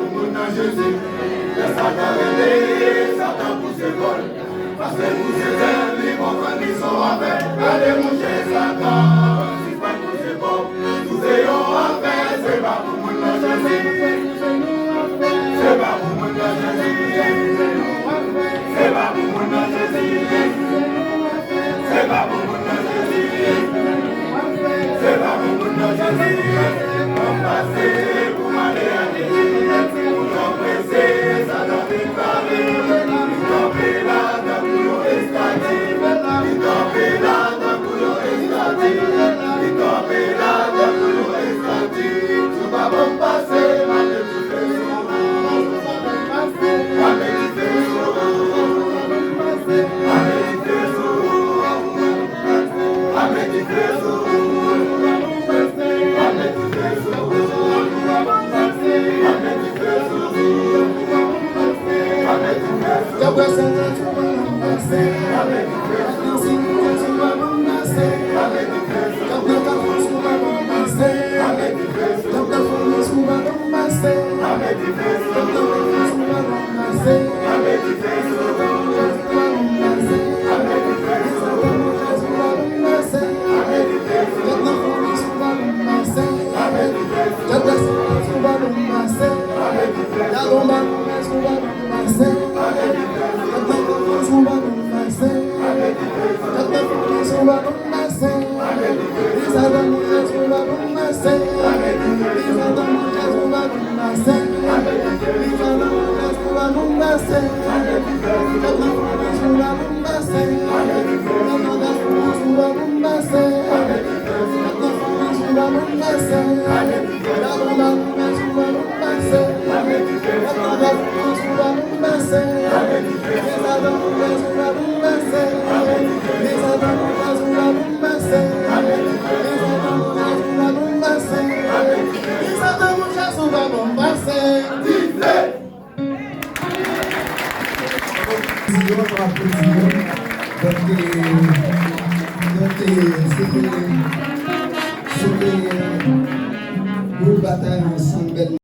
pour mon nom Jésus. Les Satan réveillé, Satan pousse l'école. Parce que vous êtes les bons ils sont avec. Allez moucher Satan, si pas pour c'est bon. Nous ayons affaire, c'est pas pour mon nom Jésus. C'est pas pour mon nom Jésus. C'est pas pour mon nom Jésus. C'est pas pour mon nom Jésus. C'est pas pour mon nom Jésus. On passe pour m'aller à Jésus. Pour t'empresser, ça doit être parlé. Il t'empêche là, d'un boulot escadé. Il t'empêche là, d'un boulot escadé. Il t'empêche là, d'un boulot escadé. Tu vas me passer, ma tu fais son C'était